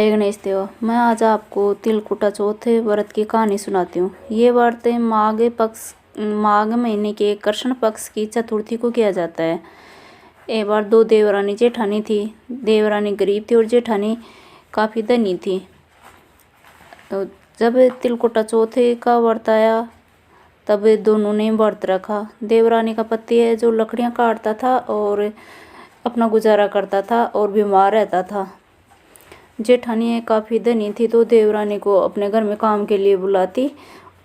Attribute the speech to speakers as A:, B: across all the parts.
A: जय गणेश देव। मैं आज आपको तिलकुटा चौथ व्रत की कहानी सुनाती हूँ। ये व्रत माघ महीने के कृष्ण पक्ष की चतुर्थी को किया जाता है। एक बार दो देवरानी जेठानी थी। देवरानी गरीब थी और जेठानी काफ़ी धनी थी। तो जब तिलकुटा चौथ का व्रत आया तब दोनों ने व्रत रखा। देवरानी का पति है जो लकड़ियाँ काटता था और अपना गुजारा करता था और बीमार रहता था। जेठानी काफ़ी धनी थी तो देवरानी को अपने घर में काम के लिए बुलाती,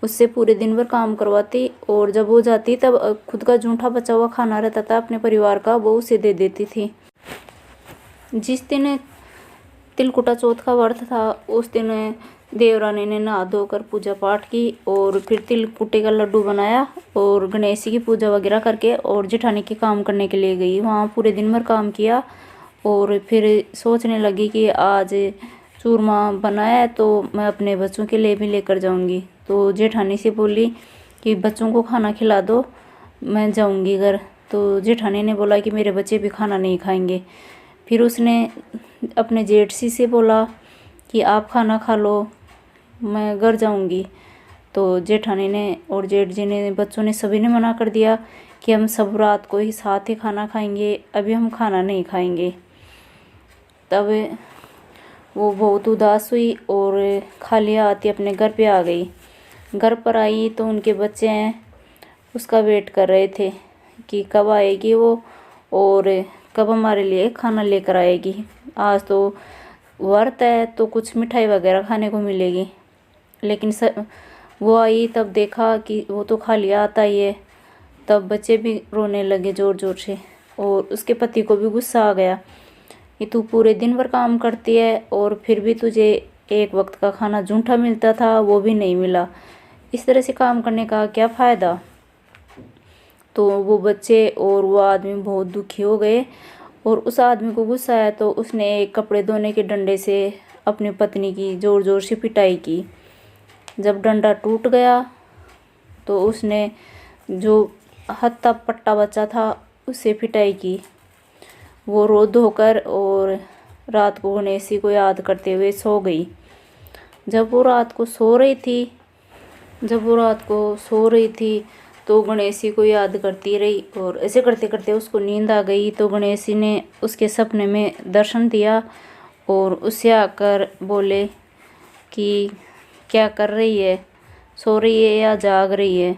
A: उससे पूरे दिन भर काम करवाती और जब वो जाती तब खुद का जूठा बचा हुआ खाना रहता था अपने परिवार का, वो उसे दे देती थी। जिस दिन तिलकुटा चौथ का व्रत था उस दिन देवरानी ने नहा धोकर पूजा पाठ की और फिर तिलकुटे का लड्डू बनाया और गणेश जी की पूजा वगैरह करके और जेठानी के काम करने के लिए गई। वहाँ पूरे दिन भर काम किया और फिर सोचने लगी कि आज चूरमा बनाया है तो मैं अपने बच्चों के लिए भी लेकर जाऊंगी। तो जेठानी से बोली कि बच्चों को खाना खिला दो, मैं जाऊंगी घर। तो जेठानी ने बोला कि मेरे बच्चे भी खाना नहीं खाएंगे। फिर उसने अपने जेठ सी से बोला कि आप खाना खा लो, मैं घर जाऊंगी। तो जेठानी ने और जेठ जी ने बच्चों ने सभी ने मना कर दिया कि हम सब रात को ही साथ ही खाना खाएंगे, अभी हम खाना नहीं खाएंगे। तब वो बहुत उदास हुई और खाली हाथ अपने घर पे आ गई। घर पर आई तो उनके बच्चे हैं उसका वेट कर रहे थे कि कब आएगी वो और कब हमारे लिए खाना लेकर आएगी। आज तो व्रत है तो कुछ मिठाई वगैरह खाने को मिलेगी। लेकिन वो आई तब देखा कि वो तो खाली हाथ आई है। तब बच्चे भी रोने लगे ज़ोर ज़ोर से और उसके पति को भी गुस्सा आ गया कि तू पूरे दिन भर काम करती है और फिर भी तुझे एक वक्त का खाना जूठा मिलता था, वो भी नहीं मिला। इस तरह से काम करने का क्या फ़ायदा। तो वो बच्चे और वो आदमी बहुत दुखी हो गए और उस आदमी को गुस्सा आया तो उसने एक कपड़े धोने के डंडे से अपनी पत्नी की ज़ोर ज़ोर से पिटाई की। जब डंडा टूट गया तो उसने जो हत्था पट्टा बचा था उससे पिटाई की। वो रो धोकर और रात को गणेश जी को याद करते हुए सो गई। जब वो रात को सो रही थी तो गणेश जी को याद करती रही और ऐसे करते करते उसको नींद आ गई। तो गणेश जी ने उसके सपने में दर्शन दिया और उससे आकर बोले कि क्या कर रही है, सो रही है या जाग रही है।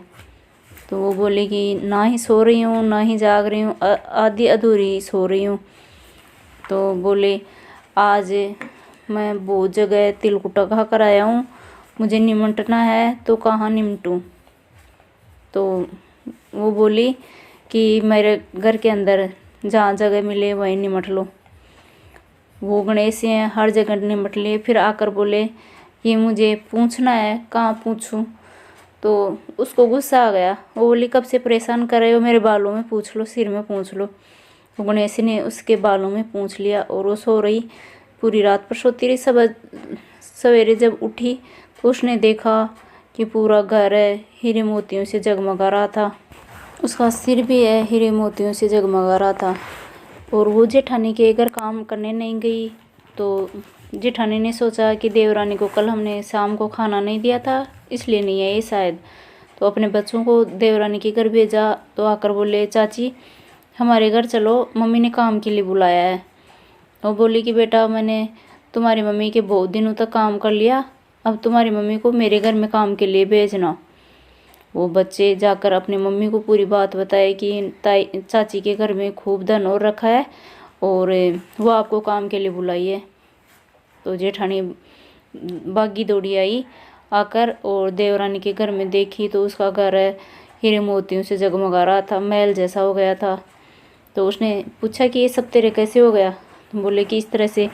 A: तो वो बोले कि ना ही सो रही हूँ ना ही जाग रही हूँ, आधी अधूरी सो रही हूँ। तो बोले आज मैं बहुत जगह तिलकुटा खा कर आया हूँ, मुझे निमंत्रणा है तो कहाँ निमटूँ। तो वो बोली कि मेरे घर के अंदर जहाँ जगह मिले वहीं निमट लो। वो गणेश जी हर जगह निमट लिए। फिर आकर बोले कि मुझे पूछना है, कहाँ पूछूं। तो उसको गुस्सा आ गया। वो बोली कब से परेशान कर रहे हो, मेरे बालों में पूछ लो, सिर में पूछ लो। तो गणेश ने उसके बालों में पूछ लिया और वो सो रही, पूरी रात पर सोती रही। सवेरे जब उठी तो उसने देखा कि पूरा घर हीरे मोतियों से जगमगा रहा था, उसका सिर भी हीरे मोतियों से जगमगा रहा था। और वो जेठानी के घर काम करने नहीं गई। तो जेठानी ने सोचा कि देवरानी को कल हमने शाम को खाना नहीं दिया था इसलिए नहीं आई शायद। तो अपने बच्चों को देवरानी के घर भेजा। तो आकर बोले चाची हमारे घर चलो, मम्मी ने काम के लिए बुलाया है। वो बोली कि बेटा मैंने तुम्हारी मम्मी के बहुत दिनों तक काम कर लिया, अब तुम्हारी मम्मी को मेरे घर में काम के लिए भेजना। वो बच्चे जाकर अपनी मम्मी को पूरी बात बताए कि चाची के घर में खूब धन और रखा है और वो आपको काम के लिए बुलाई है। तो जेठानी भागी दौड़ी आई आकर और देवरानी के घर में देखी तो उसका घर हीरे मोतियों से जगमगा रहा था, महल जैसा हो गया था। तो उसने पूछा कि ये सब तेरे कैसे हो गया। बोले कि इस तरह से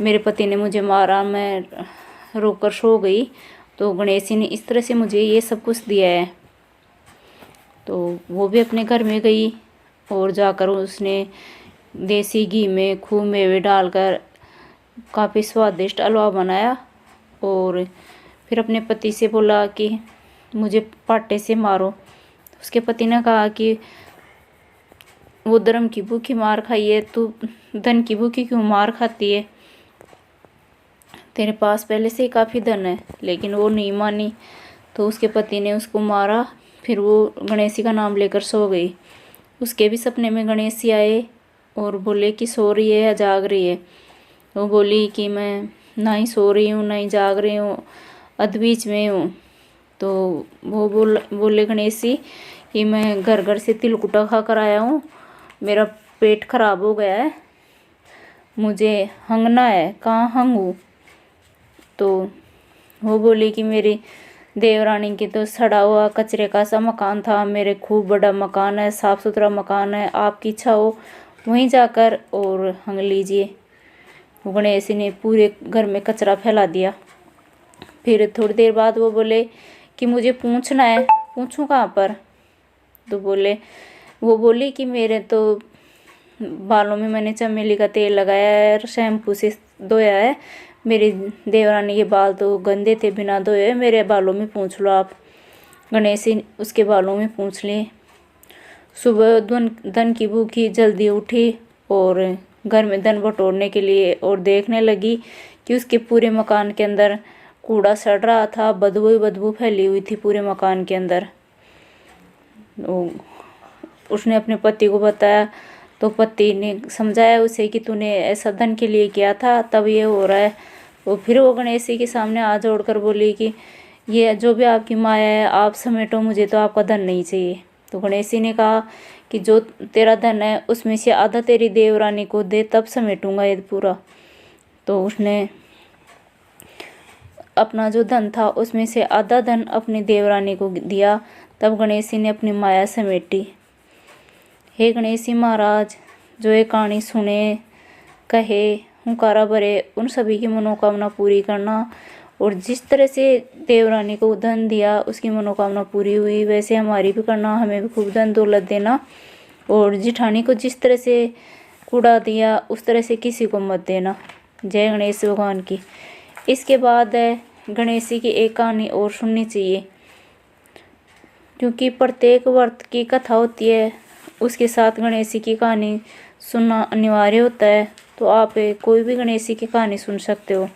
A: मेरे पति ने मुझे मारा, मैं रोकर सो गई तो गणेश जी ने इस तरह से मुझे ये सब कुछ दिया है। तो वो भी अपने घर में गई और जाकर उसने देसी घी में खूब मेवे डालकर काफ़ी स्वादिष्ट हलवा बनाया और फिर अपने पति से बोला कि मुझे पाटे से मारो। उसके पति ने कहा कि वो धर्म की भूखी मार खाई है, तू धन की भूखी क्यों मार खाती है। तेरे पास पहले से ही काफ़ी धन है। लेकिन वो नहीं मानी तो उसके पति ने उसको मारा। फिर वो गणेश जी का नाम लेकर सो गई। उसके भी सपने में गणेश जी आए और बोले कि सो रही है या जाग रही है। वो बोली कि मैं ना ही सो रही हूँ ना ही जाग रही हूँ, अधबीच में हूँ। तो वो बोले गणेश जी कि मैं घर घर से तिलकुटा खा कर आया हूँ, मेरा पेट खराब हो गया है, मुझे हंगना है, कहाँ हंगूँ। तो वो बोली कि मेरी देवरानी की तो सड़ा हुआ कचरे का सा मकान था, मेरे खूब बड़ा मकान है, साफ़ सुथरा मकान है, आपकी इच्छा हो वहीं जाकर और हंग लीजिए। गणेश ने पूरे घर में कचरा फैला दिया। फिर थोड़ी देर बाद वो बोले कि मुझे पूछना है, पूछूं कहाँ पर। तो वो बोली कि मेरे तो बालों में मैंने चमेली का तेल लगाया है और शैम्पू से धोया है, मेरी देवरानी के बाल तो गंदे थे, बिना धोए, मेरे बालों में पूछ लो आप। गणेश उसके बालों में पूछ लिए। सुबह धन की भूखी जल्दी उठी और घर में धन बटोरने के लिए और देखने लगी कि उसके पूरे मकान के अंदर कूड़ा सड़ रहा था, बदबू ही बदबू फैली हुई थी पूरे मकान के अंदर। उसने अपने पति को बताया तो पति ने समझाया उसे कि तूने ऐसा धन के लिए किया था, तब ये हो रहा है। फिर वो गणेश जी के सामने हाथ जोड़कर बोली कि ये जो भी आपकी माया है आप समेटो, मुझे तो आपका धन नहीं चाहिए। तो गणेश जी ने कहा कि जो तेरा धन है उसमें से आधा तेरी देवरानी को दे, तब समेटूंगा ये पूरा। तो उसने अपना जो धन था उसमें से आधा धन अपनी देवरानी को दिया। तब गणेश जी ने अपनी माया समेटी। हे गणेश जी महाराज, जो ये कहानी सुने, कहे, हुंकारा भरे, उन सभी की मनोकामना पूरी करना। और जिस तरह से देवरानी को धन दिया उसकी मनोकामना पूरी हुई, वैसे हमारी भी करना, हमें भी खूब धन दौलत देना। और जिठानी को जिस तरह से कूड़ा दिया उस तरह से किसी को मत देना। जय गणेश भगवान की। इसके बाद गणेश जी की एक कहानी और सुननी चाहिए, क्योंकि प्रत्येक व्रत की कथा होती है, उसके साथ गणेश जी की कहानी सुनना अनिवार्य होता है। तो आप कोई भी गणेश जी की कहानी सुन सकते हो।